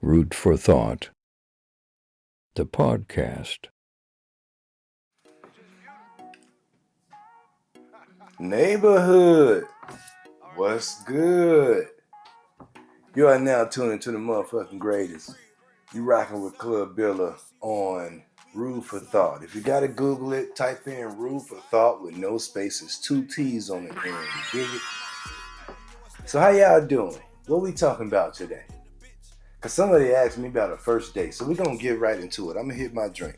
Root for Thought, the podcast. Neighborhood, what's good? You are now tuned into the motherfucking greatest. You rocking with Club Billa on Root for Thought. If you gotta Google it, type in Root for Thought with no spaces, 2 T's on the end. You dig it? So how y'all doing? What we talking about today? Cause somebody asked me about a first date, so we're gonna get right into it. I'm gonna hit my drink.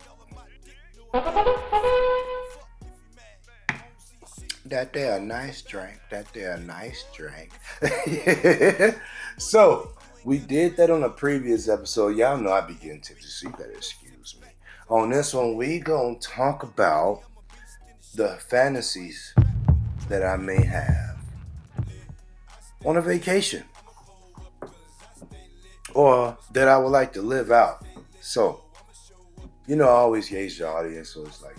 That there a nice drink. So we did that on a previous episode. Y'all know I be getting tipsy, so you better excuse me. On this one, we gonna talk about the fantasies that I may have on a vacation, or that I would like to live out. So, I always gauge the audience, so it's like,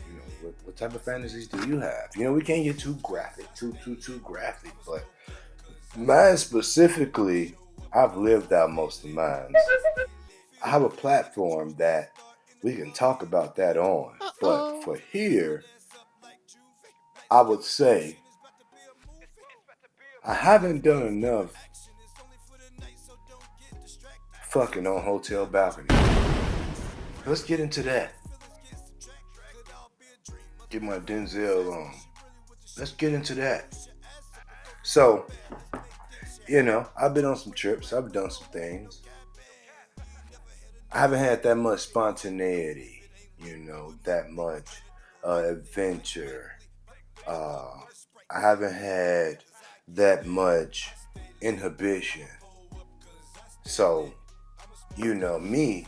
what type of fantasies do you have? We can't get too graphic, too graphic, but mine specifically, I've lived out most of mine. I have a platform that we can talk about that on, but for here, I would say I haven't done enough fucking on hotel balconies. Let's get into that. Get my Denzel on. Let's get into that. So, I've been on some trips. I've done some things. I haven't had that much spontaneity, that much adventure. I haven't had that much inhibition. So, me,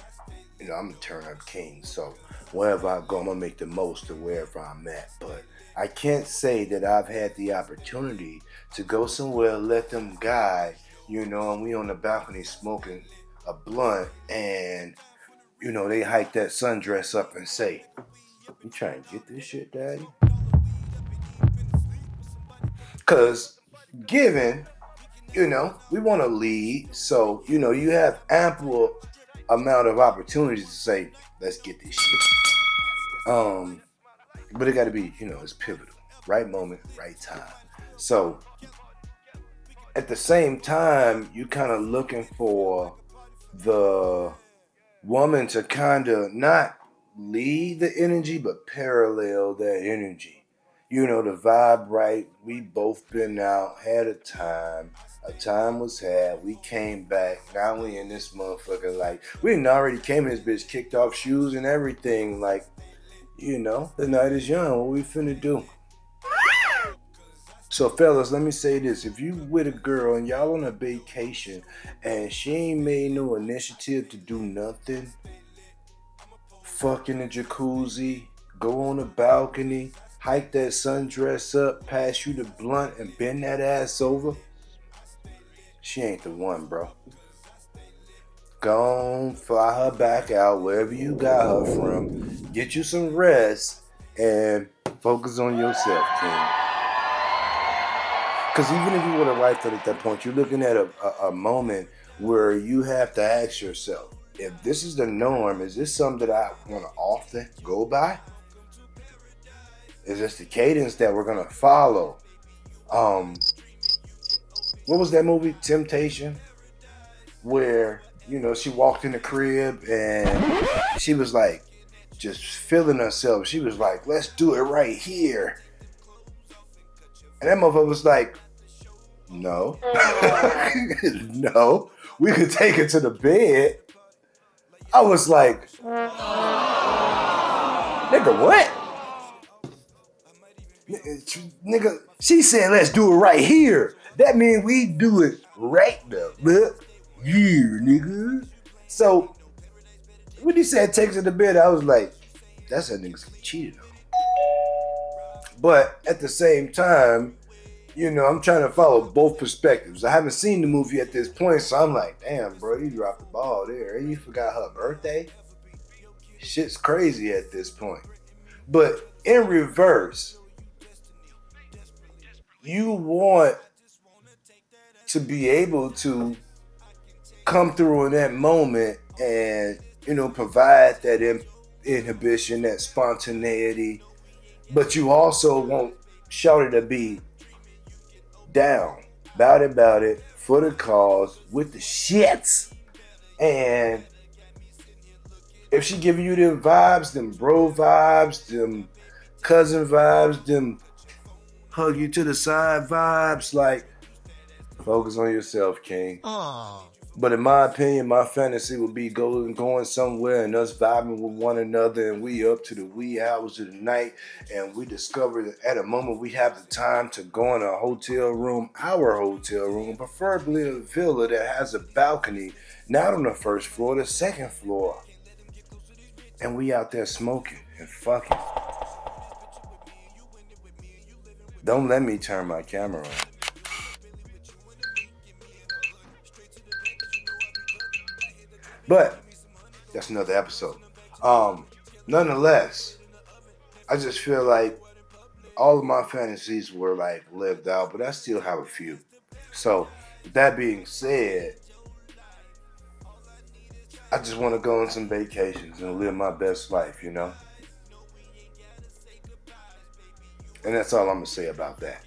I'm a turn up king. So wherever I go, I'm going to make the most of wherever I'm at. But I can't say that I've had the opportunity to go somewhere, let them guide, and we on the balcony smoking a blunt, and, they hike that sundress up and say, "You trying to get this shit, daddy?" Because given, we want to lead, so, you have ample amount of opportunities to say, "Let's get this shit." But it got to be, it's pivotal. Right moment, right time. So, at the same time, you kind of looking for the woman to kind of not lead the energy, but parallel that energy. The vibe right. We both been out, had a time. A time was had. We came back. Now we in this motherfucker. Like, we done already came in this bitch, kicked off shoes and everything. Like, the night is young. What we finna do? So, fellas, let me say this. If you with a girl and y'all on a vacation and she ain't made no initiative to do nothing, fuck in the jacuzzi, go on the balcony, hike that sundress up, pass you the blunt, and bend that ass over, she ain't the one, bro. Go on, fly her back out wherever you got her from. Get you some rest and focus on yourself, King. Because even if you would have liked it at that point, you're looking at a moment where you have to ask yourself, if this is the norm, is this something that I want to often go by? Is this the cadence that we're going to follow? What was that movie, Temptation? Where, she walked in the crib and she was like, just feeling herself. She was like, "Let's do it right here." And that motherfucker was like, "No." No. We could take it to the bed. I was like, "Nigga, what?" Nigga, she said, "Let's do it right here." That means we do it right the here, nigga. So, when he said take it to the bed, I was like, that's a nigga's cheated on. But at the same time, I'm trying to follow both perspectives. I haven't seen the movie at this point, so I'm like, damn, bro, you dropped the ball there. You forgot her birthday? Shit's crazy at this point. But in reverse, you want to be able to come through in that moment and, provide that inhibition, that spontaneity. But you also want shorty to be down, about it, for the cause, with the shits. And if she giving you them vibes, them bro vibes, them cousin vibes, them hug you to the side vibes, like, focus on yourself, King. Aww. But in my opinion, my fantasy would be going somewhere and us vibing with one another, and we up to the wee hours of the night, and we discover that at a moment we have the time to go in a hotel room, our hotel room, preferably a villa that has a balcony, not on the first floor, the second floor. And we out there smoking and fucking. Don't let me turn my camera on. But that's another episode. Nonetheless, I just feel like all of my fantasies were like lived out, but I still have a few. So, with that being said, I just want to go on some vacations and live my best life, And that's all I'm going to say about that.